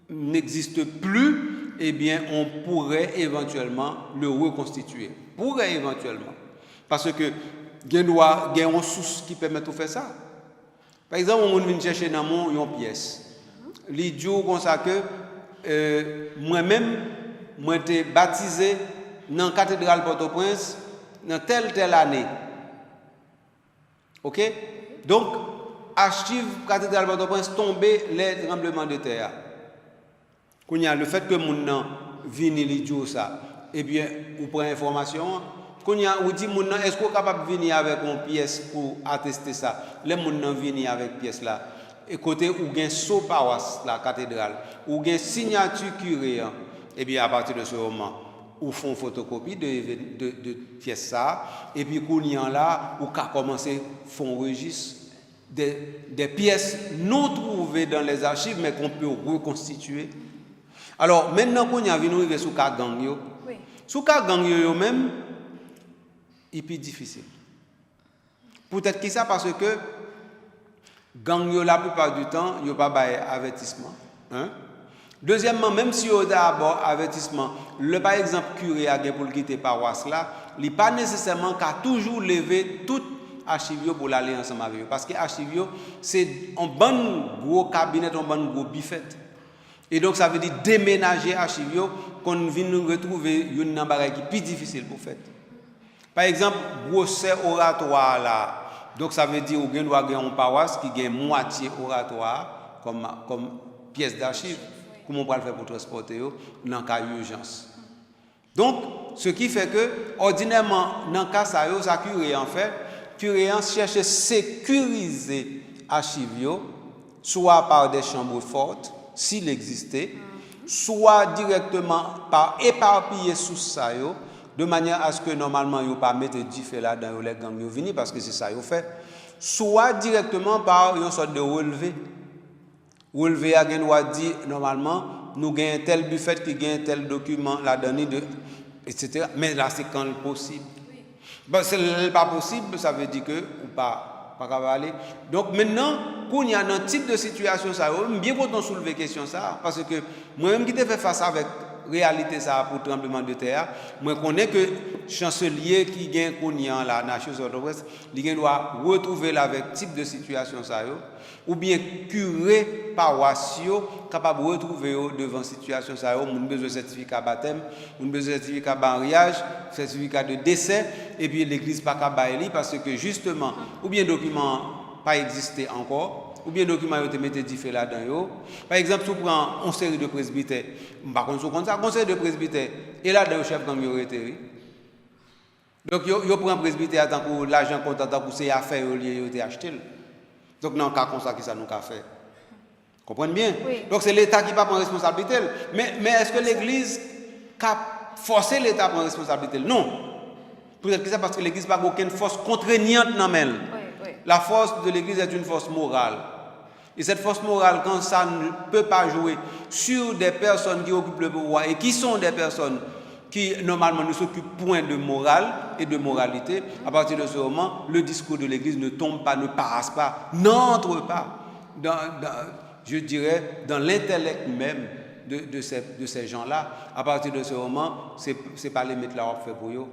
n'existe plus, eh bien on pourrait éventuellement le reconstituer. Pourrait éventuellement. Parce que il y a une source qui permet de faire ça. Par exemple, on vient chercher dans une pièce. Il dit comme ça que moi-même moi été baptisé dans la cathédrale Port-au-Prince dans telle année. OK? Donc, archive cathédrale Port-au-Prince tombé les tremblements de terre. Le fait que mon nom vienne li dit ça, eh bien, vous prenez information. Vous dit est-ce que vous êtes capable de venir avec une pièce pour attester ça? Les gens viennent avec pièce là. Et côté où il y a sous paroisse la cathédrale, où il y a signature curé, et bien à partir de ce moment, ou font photocopie de pièces ça, et puis qu'on y en là, ou qu'à commencer font registre des pièces non trouvées dans les archives, mais qu'on peut reconstituer. Alors maintenant qu'on y a venu arriver sous cas gang yo, oui. Sous cas gang yo même, il est plus difficile. Peut-être que ça parce que gang yo la plupart du temps, yo pas bail avertissement. Hein? Deuxièmement, même si yo d'abord avertissement, le par exemple curé a gen pour quitter paroisse là, il pas nécessairement qu'à toujours lever tout archivio pour l'aller ensemble avec eux parce que archivio c'est un bon gros cabinet, un bon gros buffet. Et donc ça veut dire déménager archivio qu'on vient nous retrouver une bagage qui plus difficile pour faire. Par exemple, gros oratoire là. Donc ça veut dire qu'on doit avoir une paroisse qui gagne moitié oratoire comme pièce d'archive. Comment on peut le faire pour transporter dans cas d'urgence. Donc, ce qui fait que, ordinairement, dans le cas de ça, curé en fait, curé cherche à sécuriser l'archive, soit par des chambres fortes, s'il existait, soit directement par éparpiller sous ça, de manière à ce que normalement, il ne pas mettre du feu là dans les gangs venus, parce que c'est ça qu'il fait, soit directement par une sorte de relevé. Relevé à doit dire normalement nous gagnons tel buffet qui gagne tel document la donnée de etc. Mais là c'est quand possible. Oui. Bon, c'est pas possible, ça veut dire que ou pas aller. Donc maintenant, quand il y a un type de situation ça, bien pour soulever question ça parce que moi-même qui t'ai fait face avec réalité ça pour tremblement de terre, moi connais que chancelier qui gagne qu'on la nation orthodoxe, il doit retrouver là avec type de situation ça ou bien curé paroissio capable de retrouver devant situation ça on a besoin de certificat baptême, on a besoin de certificat mariage, certificat de décès et puis l'église pas capable parce que justement ou bien document pas existé encore ou bien document ont été mis diffé là-dedans. Par exemple, si on prend une série de presbytères, par contre, comme ça, conseil de presbytères, et là, le chef gang aurait été. Donc, il prend un presbytère tant que l'argent comptant pour ses affaires, il a acheté. Donc, dans le cas comme ça, qui ça nous a fait? Comprenez bien? Oui. Donc, c'est l'État qui ne prend pas responsabilité. Mais est-ce que l'Église a forcé l'État à prendre responsabilité? Non. Peut-être que c'est parce que l'Église n'a pas aucune force contraignante dans elle. La force de l'Église est une force morale. Et cette force morale, quand ça ne peut pas jouer sur des personnes qui occupent le pouvoir et qui sont des personnes qui normalement ne s'occupent point de morale et de moralité, à partir de ce moment, le discours de l'Église ne tombe pas, ne passe pas, n'entre pas je dirais, dans l'intellect même de ces gens-là. À partir de ce moment, ce n'est pas les mettre là fait pour eux,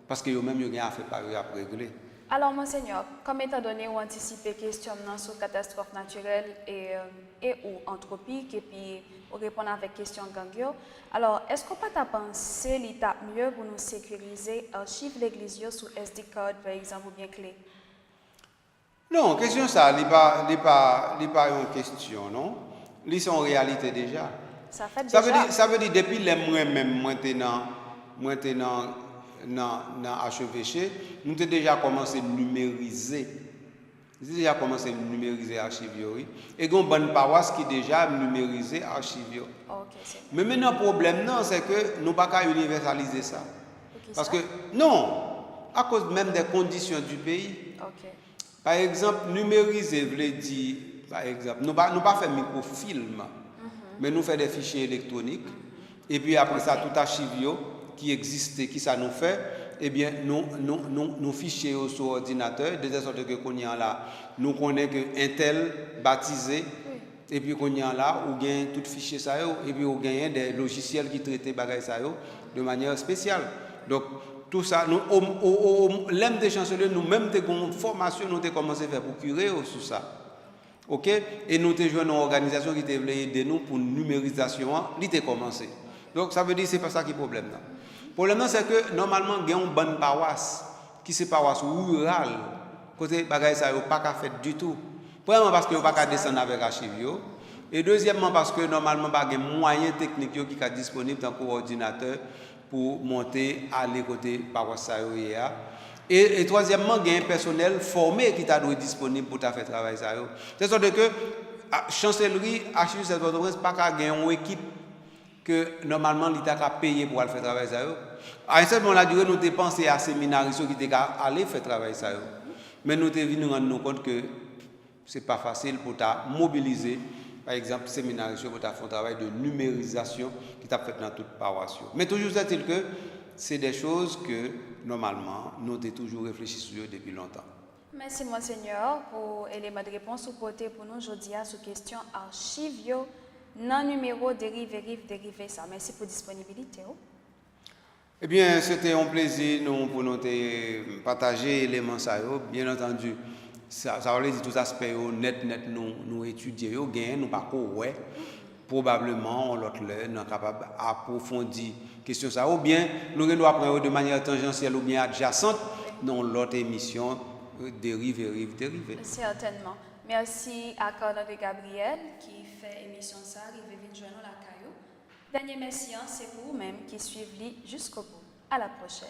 parce que eux-mêmes, ils ont rien à faire par eux à régler. Alors, Monseigneur, comme étant donné ou anticiper question sur catastrophe naturelle et ou anthropique, et puis on répondre avec question gangio, alors est-ce qu'on peut penser l'étape mieux pour nous sécuriser archives l'église sous SD card, par exemple, ou bien clé? Non, question ça, il n'est pas une question, non? Ils sont en réalité déjà. Ça fait déjà. Ça veut dire depuis les moi-même, maintenant, dans HEVC, nous avons déjà commencé à numériser. Nous avons déjà commencé à numériser l'archive. Et il y a une bonne paroisse qui a déjà numérisé l'archive. Okay, mais maintenant, le problème, c'est que nous ne pouvons pas universaliser ça. Parce que, non, à cause même des conditions du pays. Okay. Par exemple, numériser veut dire, par exemple, nous ne pouvons pas faire microfilm, mais nous faisons des fichiers électroniques. Et puis après ça, tout archive qui existait, qui ça nous fait, eh bien, nous fichiers sur ordinateur, de telle sorte que qu'on y a là, nous connaissons qu'un tel baptisé, et puis qu'on y a là, on gagne tout fichier ça, et puis on gagne des logiciels qui traitent bagages ça de manière spéciale. Donc, tout ça, nous, l'aime des chanceliers, nous-mêmes, une formation, nous avons commencé à faire pour curer sur ça. OK? Et nous avons joué une organisation qui a aidé nous pour numérisation, il a commencé. Donc, ça veut dire que ce n'est pas ça qui est le problème. Le problème, c'est que normalement, il y a une bonne paroisse, qui est une paroisse rurale, côté bagage ça, pas qu'à faire du tout. Premièrement, parce que vous pas qu'à descendre avec l'archive. Et deuxièmement, parce que normalement, il n'y a pas de moyens techniques qui sont disponibles dans l'ordinateur pour monter à les côtés paroisse. Et troisièmement, il y a un personnel formé qui est disponible pour faire travail. C'est sorte que la chancellerie, archive, c'est pas qu'à gagner une équipe que normalement l'État a payé pour aller faire travail ça. À un certain moment, la durée, nous avons pensé à séminaristes qui étaient allés faire travail ça. Mais nous avons nous rendre compte que ce n'est pas facile pour mobiliser, par exemple, séminaristes pour faire un travail de numérisation qui est fait dans toute paroisse. Mais toujours est-il que c'est des choses que normalement nous avons toujours réfléchi sur depuis longtemps. Merci, Monseigneur, pour l'élément de réponse ou porté pour nous aujourd'hui à cette question archivio, non numéro dérivé ça. Merci pour la disponibilité. Eh bien, c'était un plaisir nous, pour nous partager l'élément ça. Bien entendu, ça veut dire tous aspects net nous étudier, nous pas ouais. Probablement, on l'autre là, nous sommes capables d'approfondir la question ça. Ou bien, nous devons apprendre de manière tangentielle ou bien adjacente dans l'autre émission dérivé. Certainement. Merci à Corneille de Gabriel qui fait émission ça, Rive Journal la Caillou. Dernier merci, c'est pour vous-même qui suivez jusqu'au bout. À la prochaine.